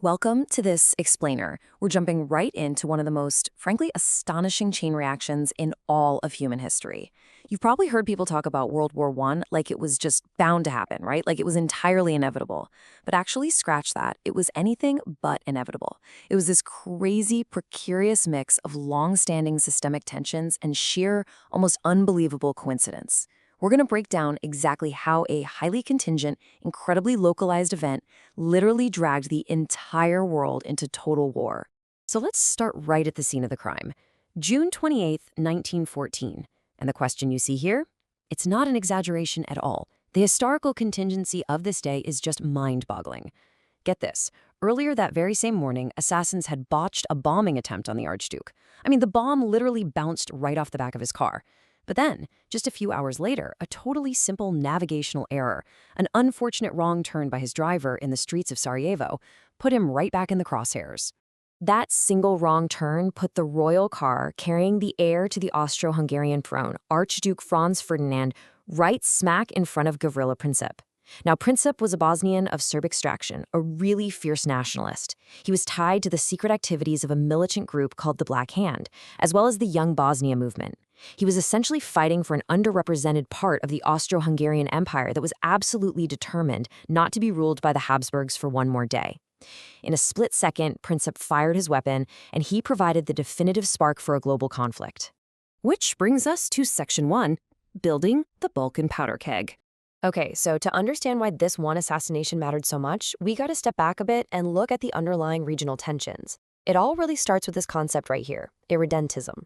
Welcome to this explainer. We're jumping right into one of the most, frankly, astonishing chain reactions in all of human history. You've probably heard people talk about World War I like it was just bound to happen, right? Like it was entirely inevitable. But actually, scratch that. It was anything but inevitable. It was this crazy, precarious mix of long-standing systemic tensions and sheer, almost unbelievable coincidence. We're going to break down exactly how a highly contingent, incredibly localized event literally dragged the entire world into total war. So let's start right at the scene of the crime. June 28th, 1914. And the question you see here? It's not an exaggeration at all. The historical contingency of this day is just mind-boggling. Get this. Earlier that very same morning, assassins had botched a bombing attempt on the Archduke. The bomb literally bounced right off the back of his car. But then, just a few hours later, a totally simple navigational error, an unfortunate wrong turn by his driver in the streets of Sarajevo, put him right back in the crosshairs. That single wrong turn put the royal car carrying the heir to the Austro-Hungarian throne, Archduke Franz Ferdinand, right smack in front of Gavrila Princip. Now, Princip was a Bosnian of Serb extraction, a really fierce nationalist. He was tied to the secret activities of a militant group called the Black Hand, as well as the Young Bosnia movement. He was essentially fighting for an underrepresented part of the Austro-Hungarian Empire that was absolutely determined not to be ruled by the Habsburgs for one more day. In a split second, Princip fired his weapon, and he provided the definitive spark for a global conflict. Which brings us to Section 1, building the Balkan powder keg. Okay, so to understand why this one assassination mattered so much, we got to step back a bit and look at the underlying regional tensions. It all really starts with this concept right here, irredentism.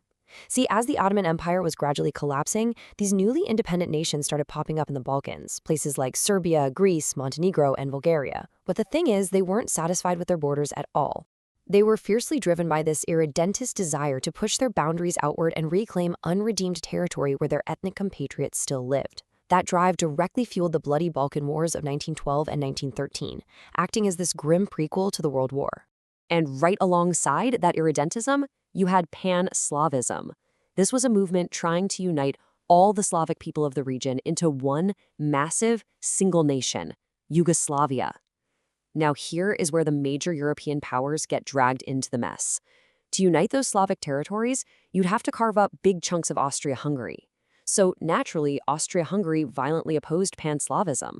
See, as the Ottoman Empire was gradually collapsing, these newly independent nations started popping up in the Balkans, places like Serbia, Greece, Montenegro, and Bulgaria. But the thing is, they weren't satisfied with their borders at all. They were fiercely driven by this irredentist desire to push their boundaries outward and reclaim unredeemed territory where their ethnic compatriots still lived. That drive directly fueled the bloody Balkan Wars of 1912 and 1913, acting as this grim prequel to the World War. And right alongside that irredentism, you had pan-Slavism. This was a movement trying to unite all the Slavic people of the region into one massive single nation, Yugoslavia. Now here is where the major European powers get dragged into the mess. To unite those Slavic territories, you'd have to carve up big chunks of Austria-Hungary. So naturally, Austria-Hungary violently opposed pan-Slavism.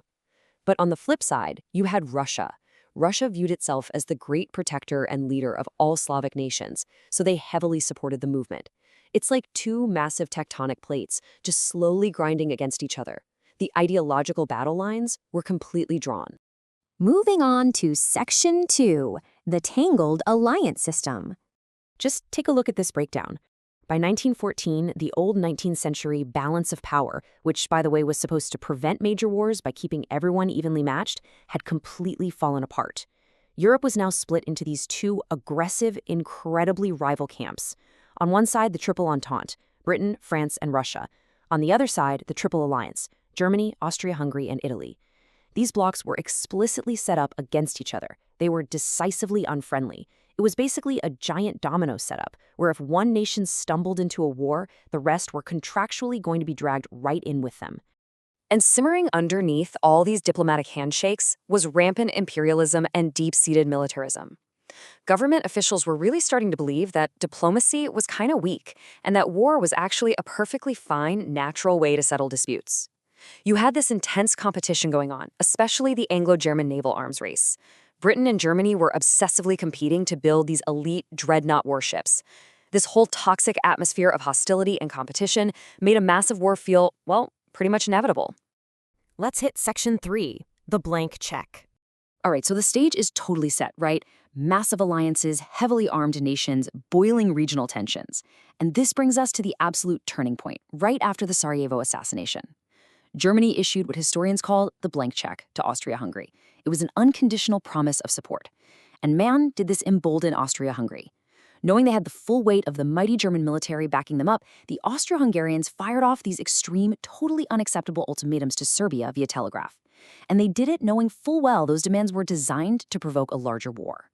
But on the flip side, you had Russia. Russia viewed itself as the great protector and leader of all Slavic nations, so they heavily supported the movement. It's like two massive tectonic plates just slowly grinding against each other. The ideological battle lines were completely drawn. Moving on to Section 2, the Tangled Alliance System. Just take a look at this breakdown. By 1914, the old 19th century balance of power, which, by the way, was supposed to prevent major wars by keeping everyone evenly matched, had completely fallen apart. Europe was now split into these two aggressive, incredibly rival camps. On one side, the Triple Entente, Britain, France, and Russia. On the other side, the Triple Alliance, Germany, Austria-Hungary, and Italy. These blocs were explicitly set up against each other. They were decisively unfriendly. It was basically a giant domino setup, where if one nation stumbled into a war, the rest were contractually going to be dragged right in with them. And simmering underneath all these diplomatic handshakes was rampant imperialism and deep-seated militarism. Government officials were really starting to believe that diplomacy was kind of weak, and that war was actually a perfectly fine, natural way to settle disputes. You had this intense competition going on, especially the Anglo-German naval arms race. Britain and Germany were obsessively competing to build these elite dreadnought warships. This whole toxic atmosphere of hostility and competition made a massive war feel, well, pretty much inevitable. Let's hit Section 3, the blank check. All right, so the stage is totally set, right? Massive alliances, heavily armed nations, boiling regional tensions. And this brings us to the absolute turning point, right after the Sarajevo assassination. Germany issued what historians call the blank check to Austria-Hungary. It was an unconditional promise of support. And man, did this embolden Austria-Hungary. Knowing they had the full weight of the mighty German military backing them up, the Austro-Hungarians fired off these extreme, totally unacceptable ultimatums to Serbia via telegraph. And they did it knowing full well those demands were designed to provoke a larger war.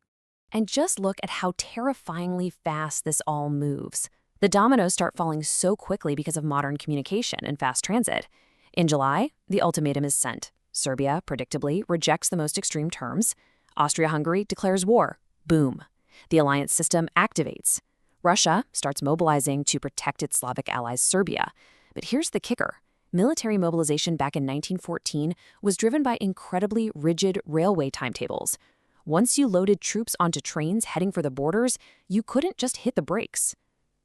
And just look at how terrifyingly fast this all moves. The dominoes start falling so quickly because of modern communication and fast transit. In July, the ultimatum is sent. Serbia, predictably, rejects the most extreme terms. Austria-Hungary declares war. Boom. The alliance system activates. Russia starts mobilizing to protect its Slavic allies Serbia. But here's the kicker. Military mobilization back in 1914 was driven by incredibly rigid railway timetables. Once you loaded troops onto trains heading for the borders, you couldn't just hit the brakes.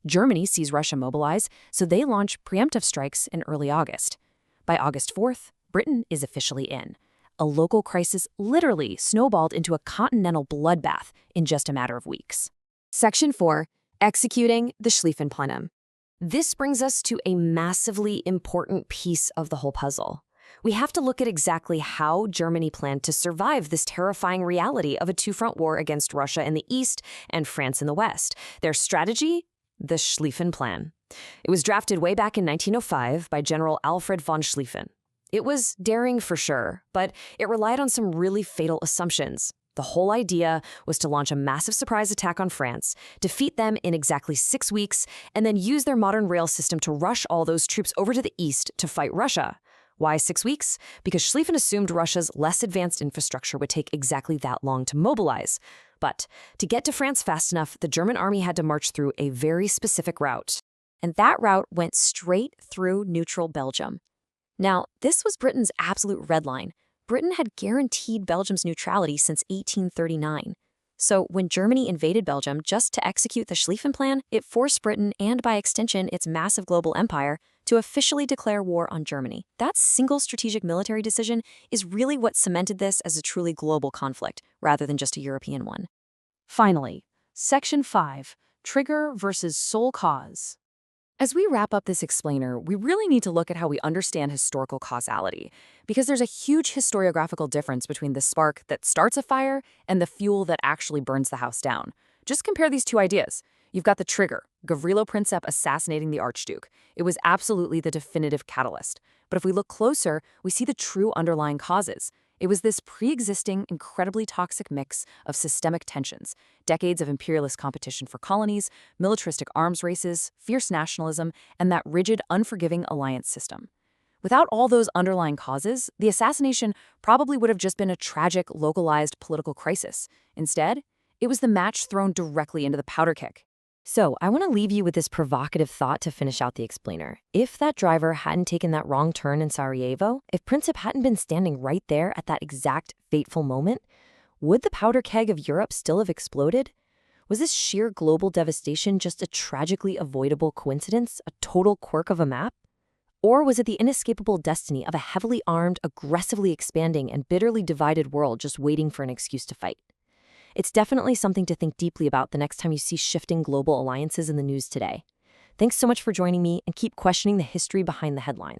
Germany sees Russia mobilize, so they launch preemptive strikes in early August. By August 4th, Britain is officially in. A local crisis literally snowballed into a continental bloodbath in just a matter of weeks. Section 4. Executing the Schlieffenplan. This brings us to a massively important piece of the whole puzzle. We have to look at exactly how Germany planned to survive this terrifying reality of a two-front war against Russia in the east and France in the west. Their strategy? The Schlieffenplan. It was drafted way back in 1905 by General Alfred von Schlieffen. It was daring for sure, but it relied on some really fatal assumptions. The whole idea was to launch a massive surprise attack on France, defeat them in exactly 6 weeks, and then use their modern rail system to rush all those troops over to the east to fight Russia. Why 6 weeks? Because Schlieffen assumed Russia's less advanced infrastructure would take exactly that long to mobilize. But to get to France fast enough, the German army had to march through a very specific route. And that route went straight through neutral Belgium. Now, this was Britain's absolute red line. Britain had guaranteed Belgium's neutrality since 1839. So when Germany invaded Belgium just to execute the Schlieffenplan, it forced Britain, and by extension its massive global empire, to officially declare war on Germany. That single strategic military decision is really what cemented this as a truly global conflict, rather than just a European one. Finally, Section 5. Trigger versus sole cause. As we wrap up this explainer, we really need to look at how we understand historical causality, because there's a huge historiographical difference between the spark that starts a fire and the fuel that actually burns the house down. Just compare these two ideas. You've got the trigger, Gavrilo Princip assassinating the Archduke. It was absolutely the definitive catalyst. But if we look closer, we see the true underlying causes. It was this pre-existing, incredibly toxic mix of systemic tensions, decades of imperialist competition for colonies, militaristic arms races, fierce nationalism, and that rigid, unforgiving alliance system. Without all those underlying causes, the assassination probably would have just been a tragic, localized political crisis. Instead, it was the match thrown directly into the powder keg. So, I want to leave you with this provocative thought to finish out the explainer. If that driver hadn't taken that wrong turn in Sarajevo, if Princip hadn't been standing right there at that exact fateful moment, would the powder keg of Europe still have exploded? Was this sheer global devastation just a tragically avoidable coincidence, a total quirk of a map? Or was it the inescapable destiny of a heavily armed, aggressively expanding, and bitterly divided world just waiting for an excuse to fight? It's definitely something to think deeply about the next time you see shifting global alliances in the news today. Thanks so much for joining me, and keep questioning the history behind the headlines.